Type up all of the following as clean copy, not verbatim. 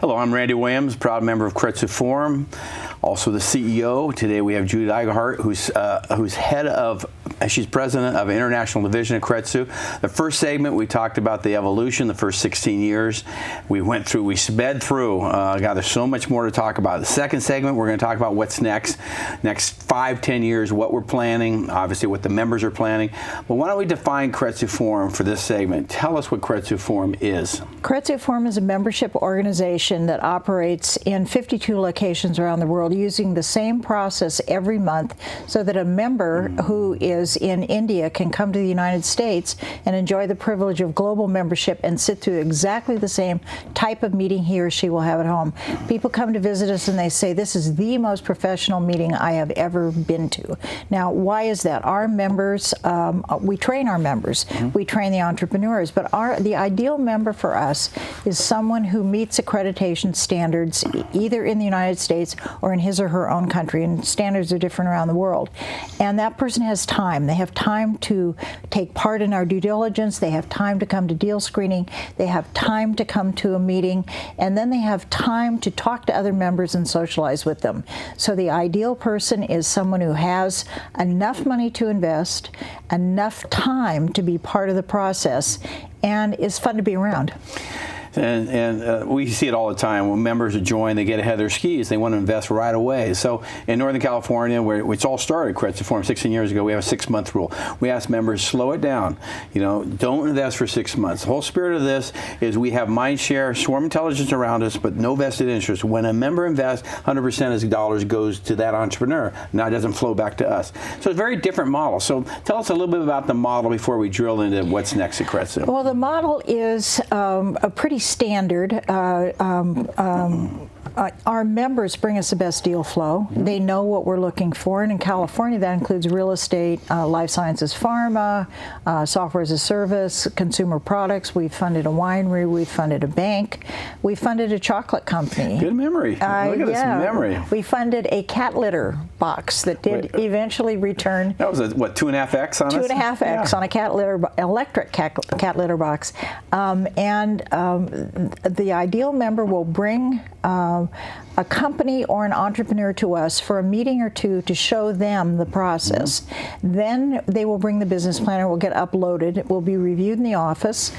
Hello, I'm Randy Williams, proud member of Keiretsu Forum, also the CEO. Today we have Judy Iglehart, she's president of International Division of Keiretsu. The first segment we talked about the evolution, the first 16 years. We sped through. God, there's so much more to talk about. The second segment, we're going to talk about what's next 5-10 years, what we're planning, obviously what the members are planning. But why don't we define Keiretsu Forum for this segment? Tell us what Keiretsu Forum is. Keiretsu Forum is a membership organization that operates in 52 locations around the world using the same process every month so that a member who is in India can come to the United States and enjoy the privilege of global membership and sit through exactly the same type of meeting he or she will have at home. People come to visit us and they say, this is the most professional meeting I have ever been to. Now, why is that? Our members, we train our members, we train the entrepreneurs, but the ideal member for us is someone who meets accreditation standards either in the United States or in his or her own country, and standards are different around the world. And that person has time. They have time to take part in our due diligence, they have time to come to deal screening, they have time to come to a meeting, and then they have time to talk to other members and socialize with them. So the ideal person is someone who has enough money to invest, enough time to be part of the process, and is fun to be around. And we see it all the time. When members join, they get ahead of their skis. They want to invest right away. So in Northern California, where it's all started, Keiretsu Forum 16 years ago, we have a 6-month rule. We ask members, slow it down. Don't invest for 6 months. The whole spirit of this is we have mind share, swarm intelligence around us, but no vested interest. When a member invests, 100% of his dollars goes to that entrepreneur. Now it doesn't flow back to us. So it's a very different model. So tell us a little bit about the model before we drill into what's next at Keiretsu. Well, the model is a pretty standard. Our members bring us the best deal flow. They know what we're looking for, and in California that includes real estate, life sciences, pharma, software as a service, consumer products. We've funded a winery, we've funded a bank, we funded a chocolate company. Good memory. Look at this memory. We funded a cat litter box that did eventually return. That was a, what, 2.5x on us? 2.5x on a cat litter, electric cat litter box. The ideal member will bring a company or an entrepreneur to us for a meeting or two to show them the process. Then they will bring the business plan, it will get uploaded, it will be reviewed in the office.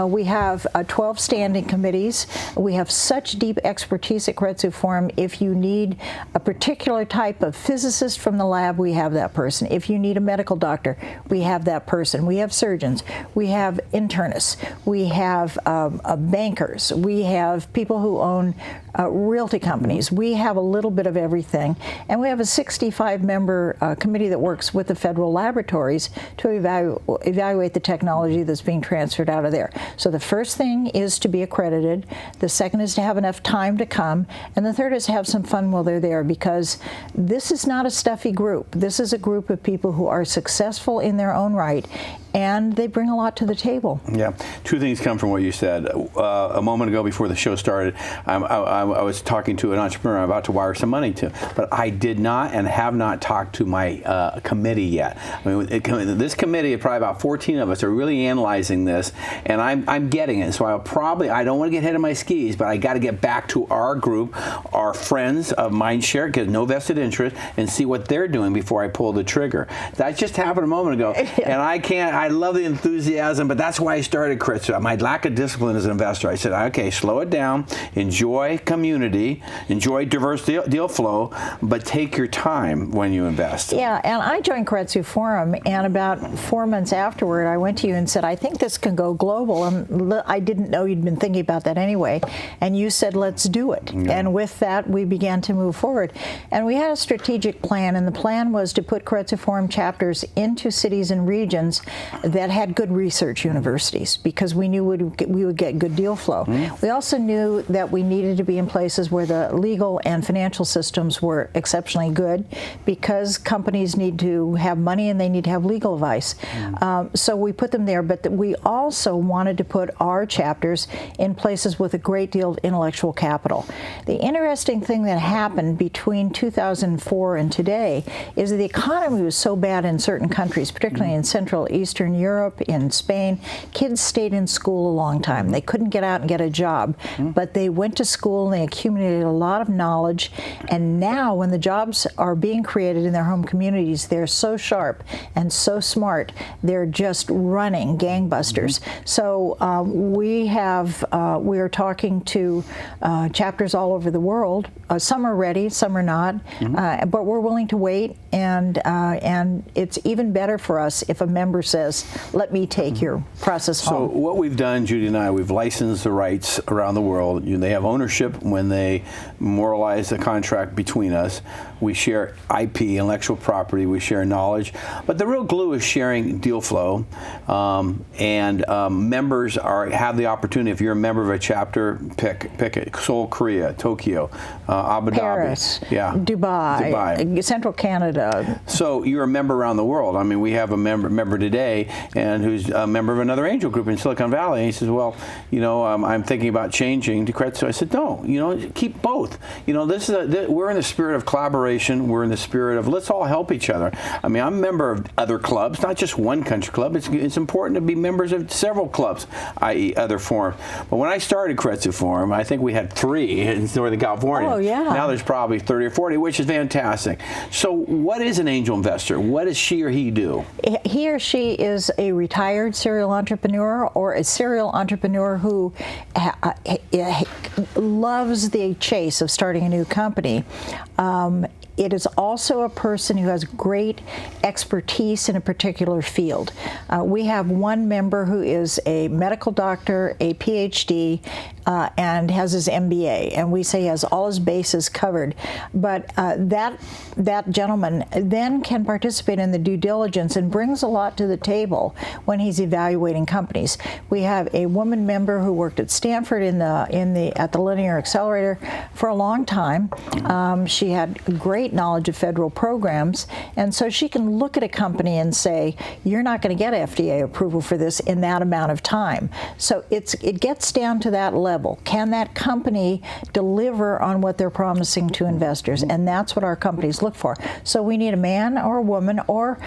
We have 12 standing committees. We have such deep expertise at Keiretsu Forum. If you need a particular type of physicist from the lab, we have that person. If you need a medical doctor, we have that person. We have surgeons, we have internists, we have bankers, we have people who own realty companies. We have a little bit of everything, and we have a 65-member committee that works with the federal laboratories to evaluate the technology that's being transferred out of there. So the first thing is to be accredited, the second is to have enough time to come, and the third is to have some fun while they're there, because this is not a stuffy group. This is a group of people who are successful in their own right, and they bring a lot to the table. Yeah, two things come from what you said. A moment ago before the show started, I was talking to an entrepreneur I'm about to wire some money to, but I did not and have not talked to my committee yet. I mean, this committee of probably about 14 of us are really analyzing this, and I'm getting it. So I don't want to get ahead of my skis, but I got to get back to our group, our friends of Mindshare, because no vested interest, and see what they're doing before I pull the trigger. That just happened a moment ago, and I love the enthusiasm, but that's why I started Keiretsu. My lack of discipline as an investor. I said, okay, slow it down, enjoy community, enjoy diverse deal flow, but take your time when you invest. Yeah, and I joined Keiretsu Forum, and about 4 months afterward, I went to you and said, I think this can go global, and I didn't know you'd been thinking about that anyway, and you said, let's do it. Yeah. And with that, we began to move forward. And we had a strategic plan, and the plan was to put Keiretsu Forum chapters into cities and regions that had good research universities, because we knew we would get good deal flow. We also knew that we needed to be in places places where the legal and financial systems were exceptionally good, because companies need to have money and they need to have legal advice. So we put them there, but we also wanted to put our chapters in places with a great deal of intellectual capital. The interesting thing that happened between 2004 and today is that the economy was so bad in certain countries, particularly in Central Eastern Europe, in Spain. Kids stayed in school a long time. They couldn't get out and get a job, but they went to school and they accumulated a lot of knowledge, and now when the jobs are being created in their home communities, they're so sharp and so smart, they're just running gangbusters. So we are talking to chapters all over the world. Some are ready, some are not, but we're willing to wait, and it's even better for us if a member says, let me take your process home. So what we've done, Judy and I, we've licensed the rights around the world. They have ownership when they memorialize a contract between us. We share IP, intellectual property, we share knowledge, but the real glue is sharing deal flow, and members have the opportunity, if you're a member of a chapter, pick it. Seoul, Korea, Tokyo, Abu Paris, Dhabi, Dubai, Central Canada. So you're a member around the world. I mean, we have a member today, and who's a member of another angel group in Silicon Valley. And he says, well, I'm thinking about changing to Keiretsu. I said, no, keep both. We're in the spirit of collaboration. We're in the spirit of let's all help each other. I mean, I'm a member of other clubs, not just one country club. It's important to be members of several clubs, i.e. other forums. But when I started Keiretsu Forum, I think we had 3 in Northern California. Oh, yeah. Now there's probably 30 or 40, which is fantastic. So what is an angel investor? What does she or he do? He or she is a retired serial entrepreneur, or a serial entrepreneur who loves the chase of starting a new company. It is also a person who has great expertise in a particular field. We have one member who is a medical doctor, a PhD, and has his MBA, and we say he has all his bases covered. But that gentleman then can participate in the due diligence and brings a lot to the table when he's evaluating companies. We have a woman member who worked at Stanford at the Linear Accelerator for a long time. She had great knowledge of federal programs, and so she can look at a company and say, you're not going to get FDA approval for this in that amount of time. So it gets down to that level. Can that company deliver on what they're promising to investors? And that's what our companies look for. So we need a man or a woman, or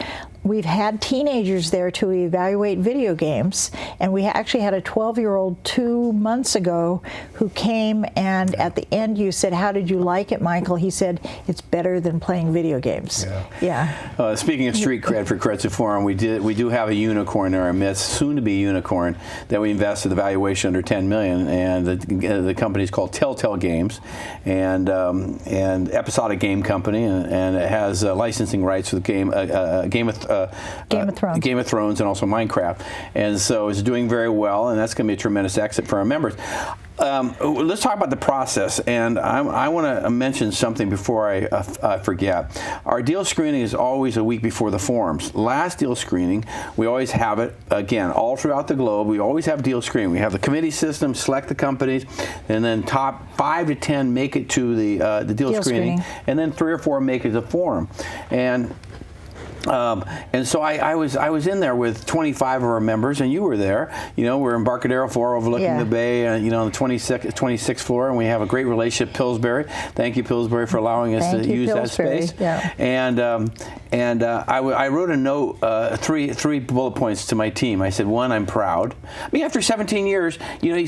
we've had teenagers there to evaluate video games, and we actually had a 12-year-old 2 months ago who came, and at the end you said, how did you like it, Michael? He said, it's better than playing video games. Yeah. Speaking of street cred for Keiretsu Forum, we do have a unicorn in our midst, soon to be a unicorn, that we invested the valuation under $10 million, and the company is called Telltale Games, and episodic game company, and it has licensing rights for the game Game of Thrones, and also Minecraft, and so it's doing very well, and that's going to be a tremendous exit for our members. Let's talk about the process, and I want to mention something before I forget. Our deal screening is always a week before the forums. Last deal screening, we always have it, again, all throughout the globe. We always have deal screening. We have the committee system, select the companies, and then top 5 to 10 make it to the deal screening, and then 3 or 4 make it to the forum. And so I was in there with 25 of our members, and you were there. We're in Embarcadero floor overlooking the bay, on the 26th floor, and we have a great relationship. Pillsbury, thank you, Pillsbury, for allowing us to use that space. Yeah. And I wrote a note, three bullet points to my team. I said, 1, I'm proud. I mean, after 17 years,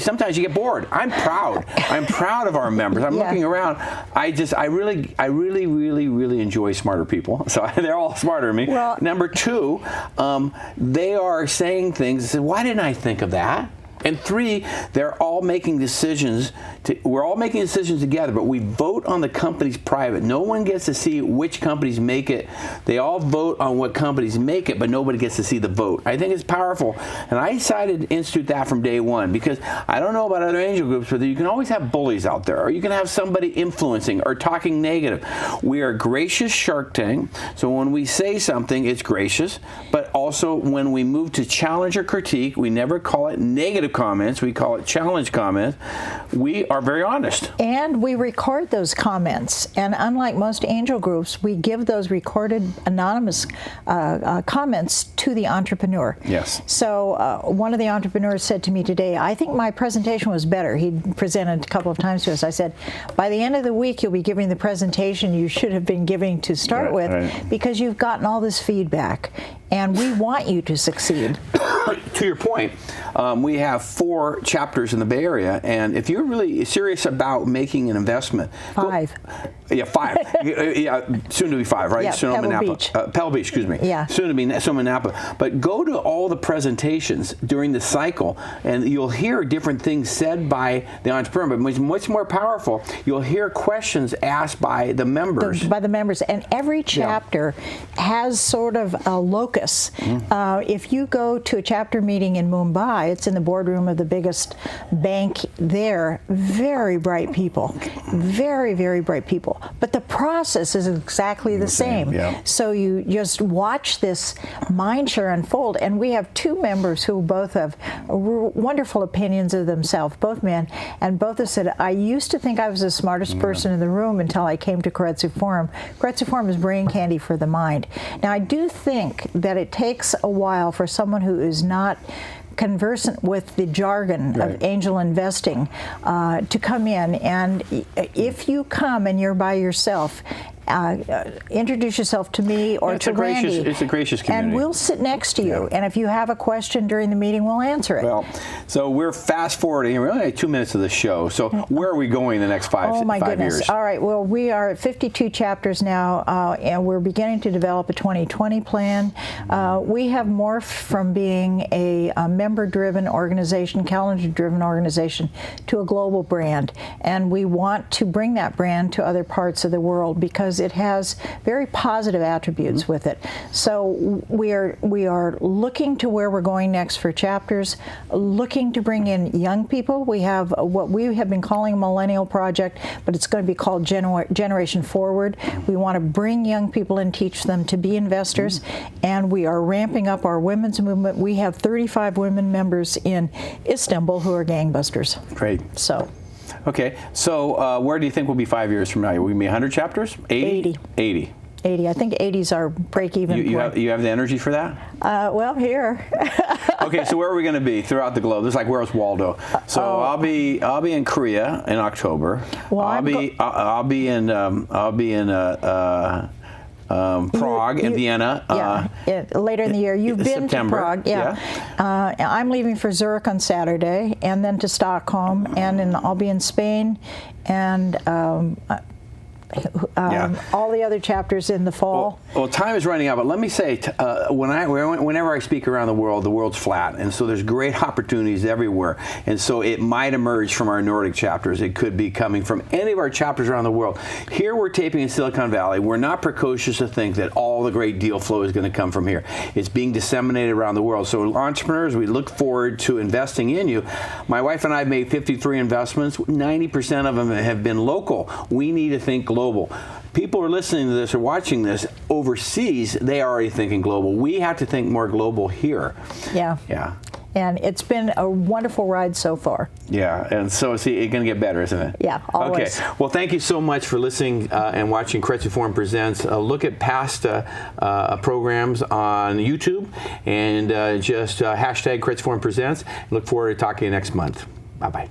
sometimes you get bored. I'm proud. I'm proud of our members. I'm looking around. I really enjoy smarter people. So they're all smarter than me. Well, number 2, they are saying things and say, why didn't I think of that? And 3, they're all making decisions. We're all making decisions together, but we vote on the companies private. No one gets to see which companies make it. They all vote on what companies make it, but nobody gets to see the vote. I think it's powerful. And I decided to institute that from day 1, because I don't know about other angel groups, but you can always have bullies out there, or you can have somebody influencing or talking negative. We are gracious Shark Tank, so when we say something, it's gracious, but also when we move to challenge or critique, we never call it negative comments. We call it challenge comments. We are very honest. And we record those comments. And unlike most angel groups, we give those recorded anonymous comments to the entrepreneur. Yes. So one of the entrepreneurs said to me today, I think my presentation was better. He presented a couple of times to us. I said, by the end of the week, you'll be giving the presentation you should have been giving to start with, because you've gotten all this feedback. And we want you to succeed. To your point, we have 4 chapters in the Bay Area, and if you're really serious about making an investment, 5. Yeah, 5. Yeah, soon to be 5, right? Yeah, Sonoma, Pebble Napa. Beach. Pebble Beach, excuse me. Yeah. Soon to be Sonoma, Napa. But go to all the presentations during the cycle, and you'll hear different things said by the entrepreneur. But much more powerful, you'll hear questions asked by the members. By the members, and every chapter has sort of a locus. If you go to a chapter meeting in Mumbai, it's in the boardroom of the biggest bank there. Very bright people, very, very bright people. But the process is exactly the same. Yeah. So you just watch this mind share unfold. And we have 2 members who both have wonderful opinions of themselves, both men, and both have said, I used to think I was the smartest person in the room until I came to Keiretsu Forum. Keiretsu Forum is brain candy for the mind. Now, I do think that it takes a while for someone who is not conversant with the jargon of angel investing to come in. And if you come and you're by yourself, introduce yourself to me or to Randy. It's a gracious community. And we'll sit next to you. And if you have a question during the meeting, we'll answer it. Well, so we're fast forwarding. We're only at 2 minutes of the show. So where are we going the next 5 years? Oh, my goodness. All right. Well, we are at 52 chapters now, and we're beginning to develop a 2020 plan. We have morphed from being a member-driven organization, calendar-driven organization, to a global brand. And we want to bring that brand to other parts of the world because it has very positive attributes with it. So we are looking to where we're going next for chapters, looking to bring in young people. We have what we have been calling a millennial project, but it's going to be called Generation Forward. We want to bring young people and teach them to be investors, and we are ramping up our women's movement. We have 35 women members in Istanbul who are gangbusters. Great. So. Okay, so where do you think we'll be 5 years from now? Will we be 100 chapters? 80? 80. 80. I think 80 is our break-even point. You have the energy for that? Well, here. Okay, so where are we going to be throughout the globe? This is like, where's Waldo? So I'll be in Korea in October. Well, I'll be in Prague and Vienna. Later in the year. You've been September. to Prague. Yeah. I'm leaving for Zurich on Saturday, and then to Stockholm, and then I'll be in Spain, and all the other chapters in the fall. Well, time is running out, but let me say, whenever I speak around the world's flat, and so there's great opportunities everywhere, and so it might emerge from our Nordic chapters. It could be coming from any of our chapters around the world. Here we're taping in Silicon Valley. We're not precocious to think that all the great deal flow is going to come from here. It's being disseminated around the world. So entrepreneurs, we look forward to investing in you. My wife and I have made 53 investments. 90% of them have been local. We need to think global. People are listening to this or watching this overseas, they are already thinking global. We have to think more global here. Yeah. Yeah. And it's been a wonderful ride so far. Yeah, and so it's going to get better, isn't it? Yeah, always. Okay, well, thank you so much for listening and watching Keiretsu Forum Presents. Look at past programs on YouTube and just hashtag Keiretsu Forum Presents. Look forward to talking to you next month. Bye-bye.